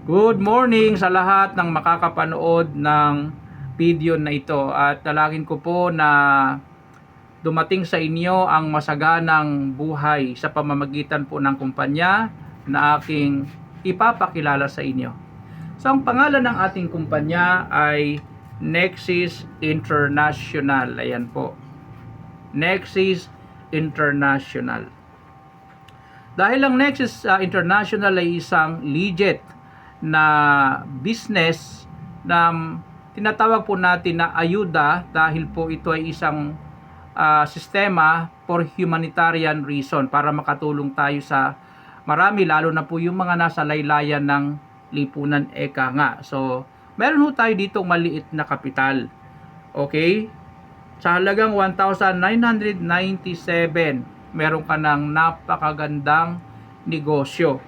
Good morning sa lahat ng makakapanood ng video na ito at dalangin ko po na dumating sa inyo ang masaganang buhay sa pamamagitan po ng kumpanya na aking ipapakilala sa inyo. So ang pangalan ng ating kumpanya ay Nexis International. Ayan po. Nexis International. Dahil ang Nexis International ay isang legit na business na tinatawag po natin na ayuda dahil po ito ay isang sistema for humanitarian reason para makatulong tayo sa marami, lalo na po yung mga nasa laylayan ng lipunan eka nga. So, meron ho tayo ditong maliit na kapital. Okay? Sa halagang 1,997, meron ka ng napakagandang negosyo.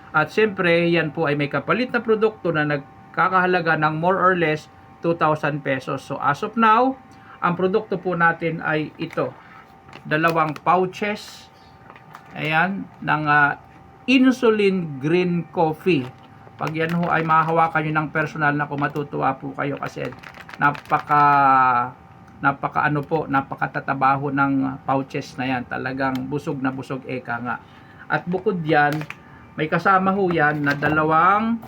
At siyempre, yan po ay may kapalit na produkto na nagkakahalaga ng more or less 2,000 pesos. So, as of now, ang produkto po natin ay ito. Dalawang pouches. Ayan, ng insulin green coffee. Pag yan ho ay mahahawakan nyo ng personal na matutuwa po kayo kasi napakatatabaho ng pouches na yan. Talagang busog na busog eka nga. At bukod yan, may kasama ho yan na dalawang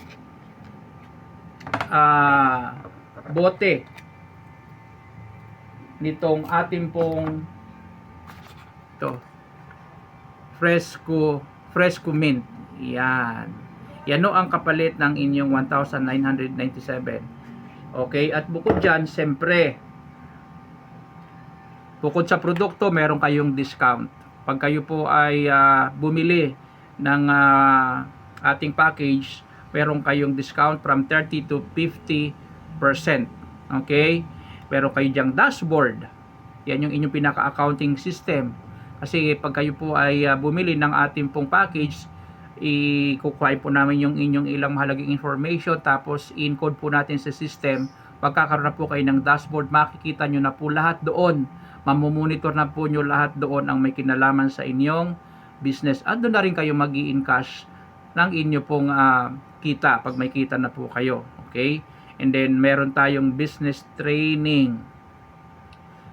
bote nitong ating pong ito, Fresco Mint. Yan. Yan o ang kapalit ng inyong 1,997. Okay? At bukod dyan, siyempre, bukod sa produkto, meron kayong discount. Pag kayo po ay bumili ng ating package, meron kayong discount from 30 to 50%. Okay? Meron kayo diyang dashboard. Yan yung inyong pinaka-accounting system. Kasi pag kayo po ay bumili ng ating pong package, i-kukuha po namin yung inyong ilang mahalagang information, tapos in-code po natin sa system. Pagkakaroon na po kayo ng dashboard, makikita nyo na po lahat doon. Mamumonitor na po nyo lahat doon ang may kinalaman sa inyong business. At doon na rin kayo mag-i-encash ng inyo pong kita pag may kita na po kayo. Okay? And then meron tayong business training.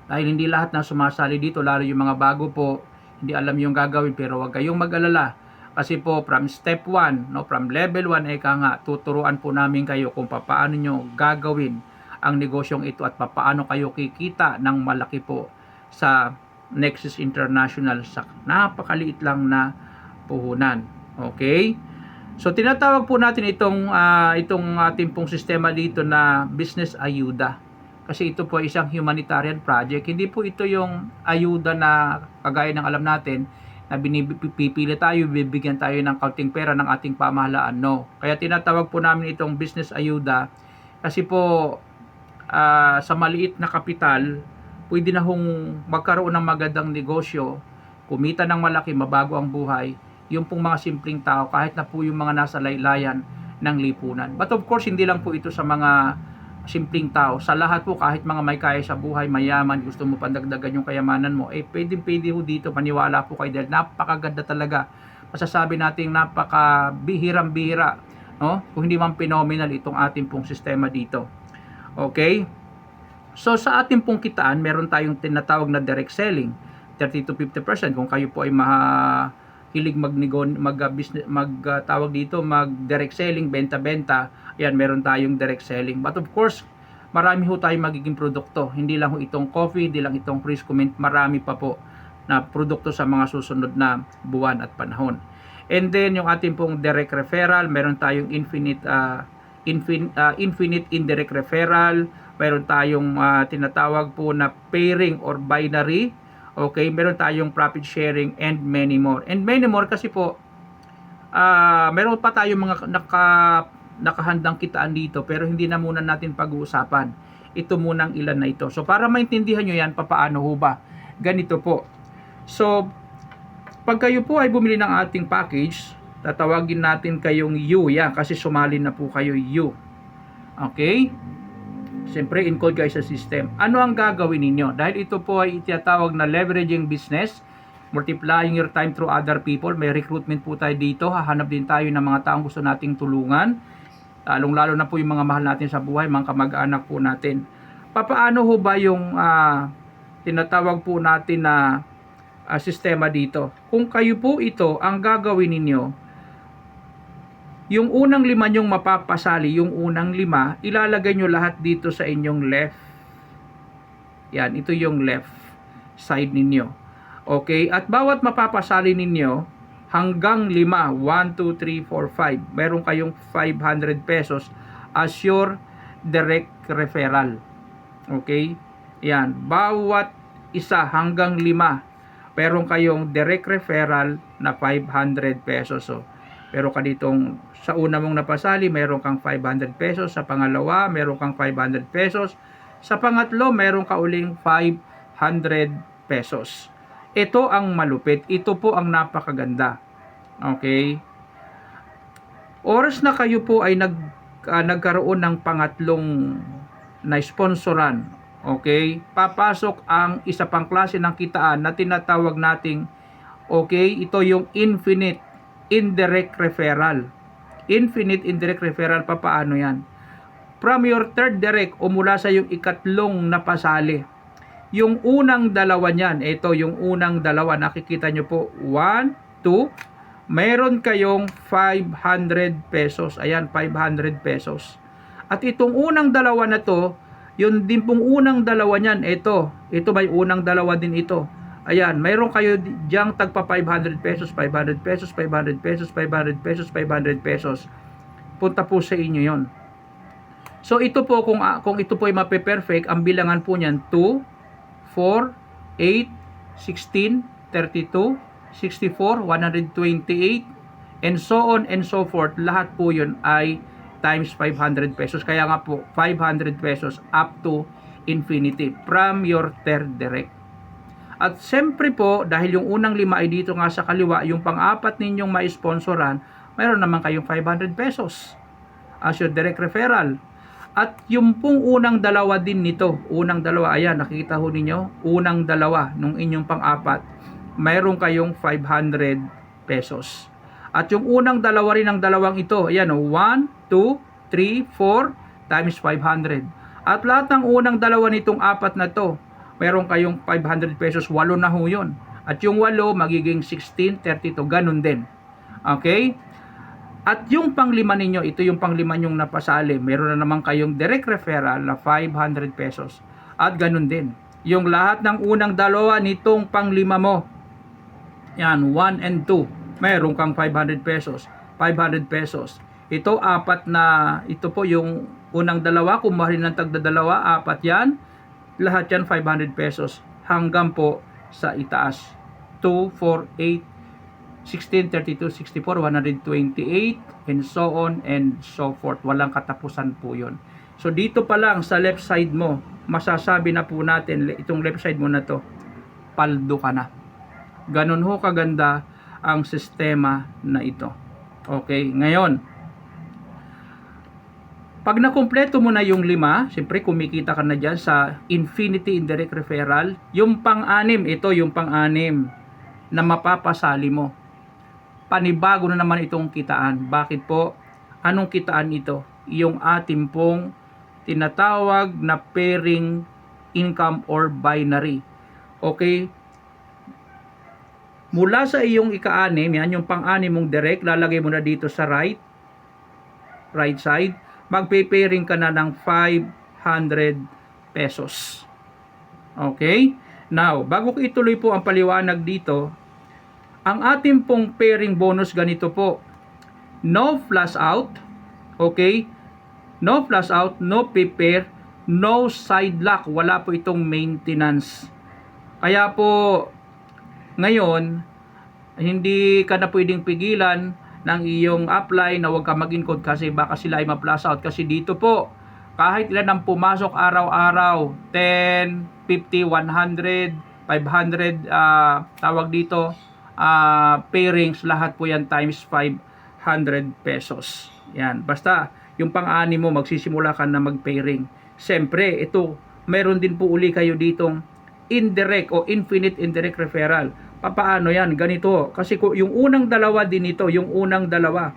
Dahil hindi lahat na sumasali dito, lalo yung mga bago po, hindi alam yung gagawin, pero huwag kayong mag-alala. Kasi po from step 1, no, from level 1, eka nga, tuturuan po namin kayo kung paano nyo gagawin ang negosyong ito at paano kayo kikita ng malaki po sa Nexis International sa napakaliit lang na puhunan. Okay? So tinatawag po natin itong ating pong sistema dito na business ayuda. Kasi ito po ay isang humanitarian project. Hindi po ito yung ayuda na kagaya ng alam natin na pinipili tayo, bibigyan tayo ng kaunting pera ng ating pamahalaan. No. Kaya tinatawag po namin itong business ayuda kasi po sa maliit na kapital, pwede na hong magkaroon ng magandang negosyo, kumita ng malaki, mabago ang buhay, yung pong mga simpleng tao, kahit na po yung mga nasa laylayan ng lipunan. But of course, hindi lang po ito sa mga simpleng tao. Sa lahat po, kahit mga may kaya sa buhay, mayaman, gusto mo pandagdagan yung kayamanan mo, pwede ho dito, paniwala po kayo dahil napakaganda talaga. Masasabi natin napakabihirang-bihira, no? Kung hindi man phenomenal itong ating pong sistema dito. Okay? So sa ating pong kitaan, meron tayong tinatawag na direct selling, 30 to 50%. Kung kayo po ay hilig tawag dito, mag-direct selling, benta-benta, ayan, meron tayong direct selling. But of course, marami ho tayong magiging produkto. Hindi lang ho itong coffee, hindi lang itong Fresco Mint, marami pa po na produkto sa mga susunod na buwan at panahon. And then, yung ating pong direct referral, meron tayong infinite indirect referral, meron tayong tinatawag po na pairing or binary. Okay, meron tayong profit sharing and many more. And many more kasi po, meron pa tayong mga nakahandang kitaan dito pero hindi na muna natin pag-uusapan. Ito munang ilan na ito. So para maintindihan nyo yan, papaano ho ba? Ganito po. So, pag kayo po ay bumili ng ating package, tatawagin natin kayong U. Yan, kasi sumali na po kayo U. Okay? Siyempre, encode kayo sa system. Ano ang gagawin ninyo? Dahil ito po ay itiyatawag na leveraging business, multiplying your time through other people. May recruitment po tayo dito. Hahanap din tayo ng mga taong gusto nating tulungan. lalong-lalo na po yung mga mahal natin sa buhay, mga kamag-anak po natin. Papaano ho ba yung tinatawag po natin na sistema dito? Kung kayo po ito, ang gagawin ninyo, yung unang 5 nyong mapapasali, yung unang 5, ilalagay nyo lahat dito sa inyong left. Yan, ito yung left side ninyo. Okay, at bawat mapapasali ninyo, hanggang 5, 1, 2, 3, 4, 5, meron kayong 500 pesos as your direct referral. Okay, yan, bawat isa hanggang 5, meron kayong direct referral na 500 pesos. So, pero ka ditong sa una mong napasali, meron kang 500 pesos. Sa pangalawa, meron kang 500 pesos. Sa pangatlo, meron ka uling 500 pesos. Ito ang malupit. Ito po ang napakaganda. Okay? Oras na kayo po ay nagkaroon ng pangatlong na sponsoran. Okay? Papasok ang isa pang klase ng kitaan na tinatawag nating, okay, ito yung infinite indirect referral. Infinite indirect referral, papaano yan? From your third direct o mula sa yung ikatlong napasali. Yung unang dalawa niyan, ito yung unang dalawa, nakikita nyo po, 1, 2, meron kayong 500 pesos. Ayan, 500 pesos. At itong unang dalawa na to, yun din pong unang dalawa niyan, ito may unang dalawa din ito. Ayan, mayroon kayo diyang tagpa 500 pesos, 500 pesos, 500 pesos, 500 pesos, 500 pesos. Punta po sa inyo yon. So ito po, kung ito po ay mape-perfect, ang bilangan po niyan 2, 4, 8, 16, 32, 64, 128, and so on and so forth. Lahat po yun ay times 500 pesos. Kaya nga po, 500 pesos up to infinity from your third direct. At siyempre po, dahil yung unang 5 ay dito nga sa kaliwa, yung pang-apat ninyong ma-sponsoran, mayroon naman kayong 500 pesos as your direct referral. At yung pong unang dalawa din nito, unang dalawa, ayan, nakikita ho ninyo, unang dalawa nung inyong pang-apat, mayroon kayong 500 pesos. At yung unang dalawa rin ng dalawang ito, ayan, 1, 2, 3, 4 times 500. At lahat ng unang dalawa nitong apat na to, meron kayong 500 pesos, 8 na ho yun. At yung 8, magiging 16, 32, ganun din. Okay? At yung pang-5 ninyo, ito yung pang-5 nyong napasali, meron na naman kayong direct referral na 500 pesos. At ganun din. Yung lahat ng unang dalawa nitong pang-5 mo, yan, 1 and 2, meron kang 500 pesos, 500 pesos. Ito, apat na, ito po yung unang dalawa, kumarin ng tagdadalawa, apat yan. Lahat yan 500 pesos hanggang po sa itaas. 2, 4, 8, 16, 32, 64, 128, and so on and so forth. Walang katapusan po yun. So dito pa lang sa left side mo, masasabi na po natin, itong left side mo na to, paldo ka na. Ganun ho kaganda ang sistema na ito. Okay, ngayon, pag nakumpleto mo na yung 5, siyempre kumikita ka na dyan sa infinity indirect referral. Yung pang-6, ito yung pang-6 na mapapasali mo. Panibago na naman itong kitaan. Bakit po? Anong kitaan ito? Yung ating pong tinatawag na pairing income or binary. Okay? Mula sa iyong ika-6, yan yung pang-6 mong direct, lalagay mo na dito sa right side. Magpe-pairing ka na ng 500 pesos. Okay? Now, bago ko ituloy po ang paliwanag dito, ang ating pong pairing bonus ganito po. No flash out. Okay? No flash out, no prepare, no side lock. Wala po itong maintenance. Kaya po, ngayon, hindi ka na pwedeng pigilan ng iyong upline na huwag ka mag-encode kasi baka sila ay ma-flash out. Kasi dito po, kahit ilan ang pumasok araw-araw, 10, 50, 100, 500, tawag dito, pairings, lahat po yan times 500 pesos. Yan, basta yung pang-6 mo, magsisimula ka na mag-pairing. Siyempre, ito, meron din po uli kayo ditong indirect o infinite indirect referral. Papaano yan? Ganito. Kasi yung unang dalawa din ito, yung unang dalawa.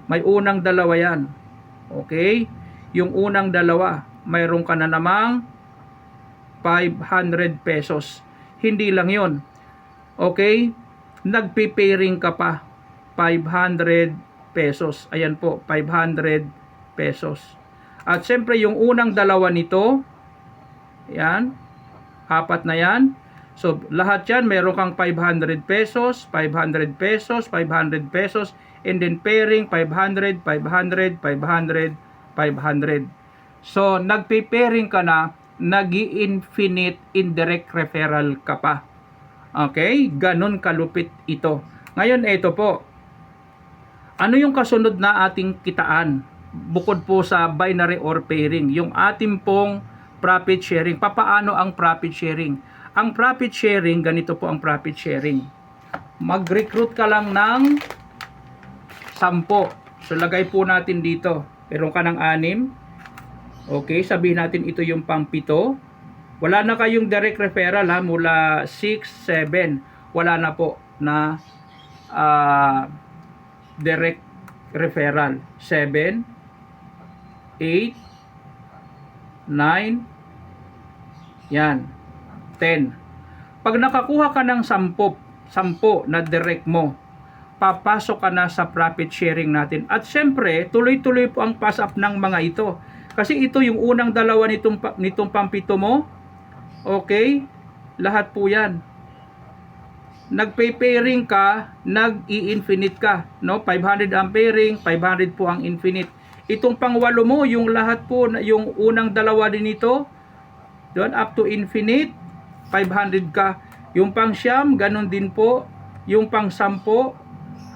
May unang dalawa yan. Okay? Yung unang dalawa, mayroon ka na namang 500 pesos. Hindi lang yon. Okay? Nagpe-pairing ka pa. 500 pesos. Ayan po, 500 pesos. At syempre, yung unang dalawa nito, yan, apat na yan. So, lahat yan, meron kang 500 pesos, 500 pesos, 500 pesos, and then pairing, 500, 500, 500, 500. So, nagpe-pairing ka na, nag-i-infinite indirect referral ka pa. Okay? Ganon kalupit ito. Ngayon, ito po. Ano yung kasunod na ating kitaan? Bukod po sa binary or pairing, yung ating pong profit sharing. Papaano ang profit sharing? Ang profit sharing, ganito po ang profit sharing. Mag-recruit ka lang ng 10. So, lagay po natin dito. Meron ka ng 6. Okay, sabihin natin ito yung pang-7. Wala na kayong direct referral ha, mula 6, 7. Wala na po na direct referral. 7, 8, 9, yan, 10. Pag nakakuha ka ng 10 na direct mo, papasok ka na sa profit sharing natin. At syempre, tuloy-tuloy po ang pass up ng mga ito. Kasi ito yung unang dalawa nitong pang-7 mo. Okay? Lahat po yan. Nagpe-pairing ka, nag-i-infinite ka. No? 500 ang pairing, 500 po ang infinite. Itong pang-8 mo, yung lahat po, yung unang dalawa din ito, doon up to infinite, 500 ka. Yung pang-9, ganun din po. Yung pang-10,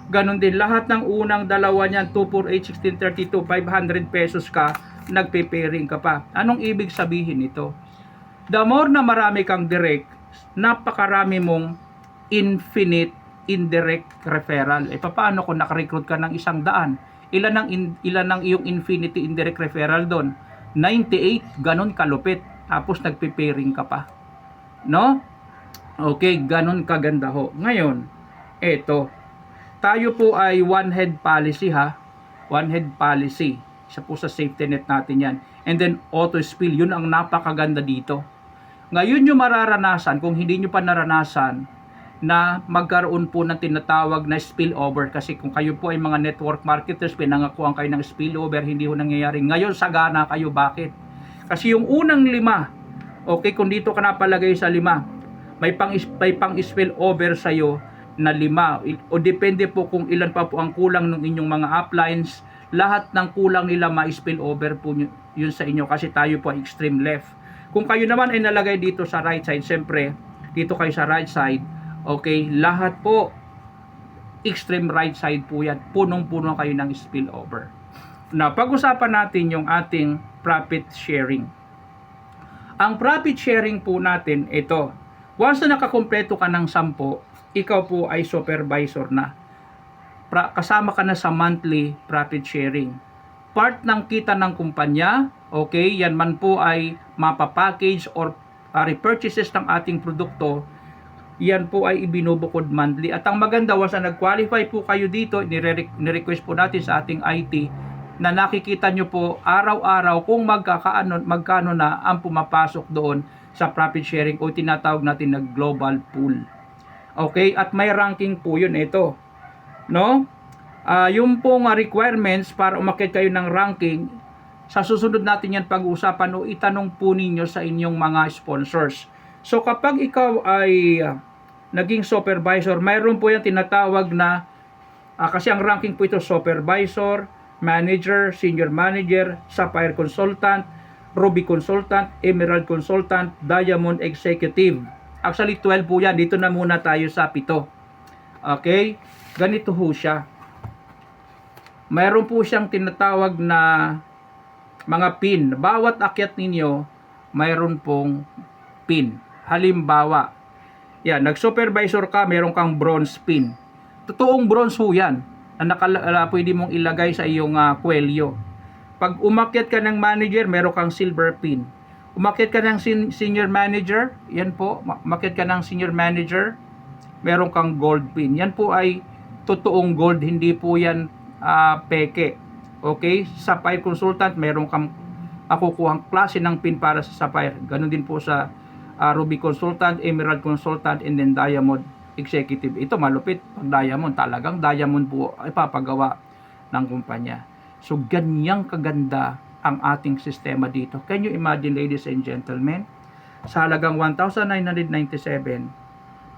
ganun din. Lahat ng unang dalawa niyan, 2, 4, 8, 16, 32, 500 pesos ka, nagpe-pairing ka pa. Anong ibig sabihin nito? The more na marami kang direct, napakarami mong infinite indirect referral. Paano kung nakarecruit ka ng 100? Ilan ang iyong infinity indirect referral doon? 98, ganun kalupit. Tapos nagpe-pairing ka pa. No? Okay, ganun kaganda ho. Ngayon, eto. Tayo po ay one head policy ha. One head policy. Isa po sa safety net natin yan. And then auto spill, yun ang napakaganda dito. Ngayon nyo mararanasan, kung hindi nyo pa naranasan, na magkaroon po ng tinatawag na spillover. Kasi kung kayo po ay mga network marketers, pinangakuan kayo ng spillover, hindi ho nangyayari. Ngayon, sagana kayo. Bakit? Kasi yung unang 5, okay, kung dito ka napalagay sa 5, may pang spillover sa'yo na 5. O depende po kung ilan pa po ang kulang ng inyong mga uplines. Lahat ng kulang nila ma-spillover po yun sa inyo kasi tayo po ay extreme left. Kung kayo naman ay nalagay dito sa right side, siyempre, dito kayo sa right side, okay, lahat po, extreme right side po yan. Punong-puno kayo ng spillover. Now, pag-usapan natin yung ating profit sharing. Ang profit sharing po natin, ito. Once na nakakompleto ka ng 10, ikaw po ay supervisor na. Kasama ka na sa monthly profit sharing. Part ng kita ng kumpanya, okay, yan man po ay mapapackage or repurchases ng ating produkto, yan po ay ibinubukod monthly. At ang maganda, once na nag-qualify po kayo dito, nirequest po natin sa ating IT na nakikita nyo po araw-araw kung magkano na ang pumapasok doon sa profit sharing o tinatawag natin na global pool. Okay, at may ranking po yun ito. No? Yung pong requirements para umakyat kayo ng ranking, sa susunod natin yan pag-uusapan o itanong po ninyo sa inyong mga sponsors. So kapag ikaw ay naging supervisor, mayroon po yan tinatawag na, kasi ang ranking po ito, supervisor, manager, senior manager, sapphire consultant, ruby consultant, emerald consultant, diamond executive. Actually 12 po yan, dito na muna tayo sa 7. Okay, ganito ho siya. Mayroon po siyang tinatawag na mga pin. Bawat akyat ninyo, mayroon pong pin. Halimbawa, yan, nag-supervisor ka, mayroon kang bronze pin. Totoong bronze ho yan, na pwede mong ilagay sa iyong kwelyo. Pag umakyat ka ng manager, mayroon kang silver pin. Umakyat ka ng senior manager, yan po, umakyat ka ng senior manager, mayroon kang gold pin. Yan po ay totoong gold, hindi po yan peke. Okay, Sapphire Consultant, meron kang makukuhang klase ng pin para sa Sapphire. Ganun din po sa Ruby Consultant, Emerald Consultant, and then Diamond Executive. Ito malupit. Pag Diamond, talagang Diamond po ipapagawa ng kumpanya. So, ganyang kaganda ang ating sistema dito. Can you imagine, ladies and gentlemen? Sa halagang 1,997,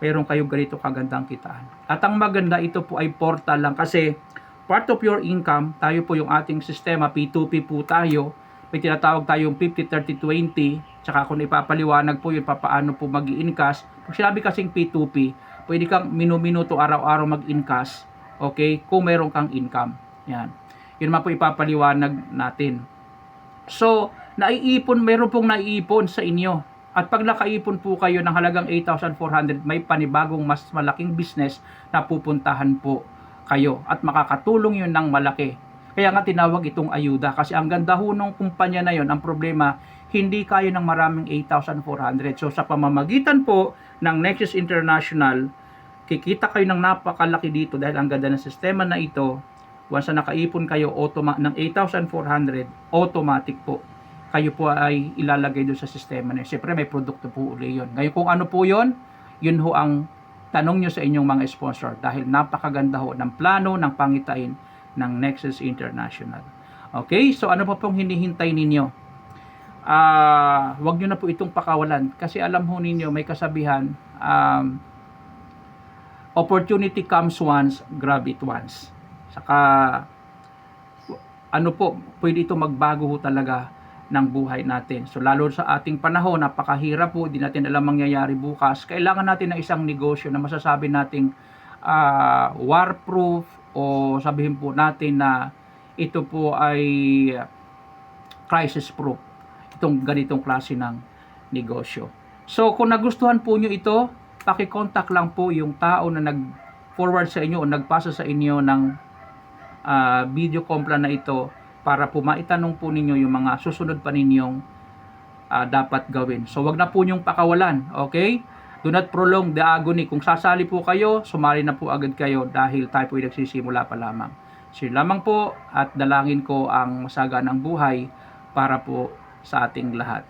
meron kayong ganito kagandang kitaan. At ang maganda, ito po ay portal lang kasi part of your income, tayo po yung ating sistema, P2P po tayo, may tinatawag tayong 50-30-20, tsaka kung ipapaliwanag po yun, paano po mag-i-encash. Pag sinabi kasing P2P, pwede kang minuto araw-araw mag-encash, okay, kung meron kang income. Yan. Yun naman po ipapaliwanag natin. So, naiipon, meron pong naiipon sa inyo. At pag nakaipon po kayo ng halagang 8,400, may panibagong mas malaking business na pupuntahan po kayo at makakatulong yun ng malaki. Kaya nga tinawag itong ayuda kasi ang ganda ho ng kumpanya na yun, ang problema, hindi kayo ng maraming 8,400. So sa pamamagitan po ng Nexus International, kikita kayo ng napakalaki dito dahil ang ganda ng sistema na ito. Once na nakaipon kayo ng 8,400, automatic po kayo po ay ilalagay doon sa sistema na yun. Siyempre may produkto po uli yun. Ngayon kung ano po yun, yun ho ang tanong nyo sa inyong mga sponsor dahil napakaganda ho ng plano ng pangitain ng Nexus International. Okay, so ano pa pong hinihintay ninyo? Wag nyo na po itong pakawalan kasi alam ho ninyo may kasabihan, opportunity comes once, grab it once. Saka ano po, pwede ito magbago ho talaga ng buhay natin. So lalo sa ating panahon, napakahirap po, hindi natin alam mangyayari bukas. Kailangan natin ng isang negosyo na masasabi nating war-proof o sabihin po natin na ito po ay crisis-proof. Itong ganitong klase ng negosyo. So kung nagustuhan po nyo ito, paki-contact lang po yung tao na nag-forward sa inyo o nagpasa sa inyo ng video compla na ito para po maitanong po ninyo yung mga susunod pa ninyong dapat gawin. So wag na po nyong pakawalan, okay? Do not prolong the agony. Kung sasali po kayo, sumali na po agad kayo dahil tayo po ay nagsisimula pa lamang. So yun lamang po at dalangin ko ang masaganang buhay para po sa ating lahat.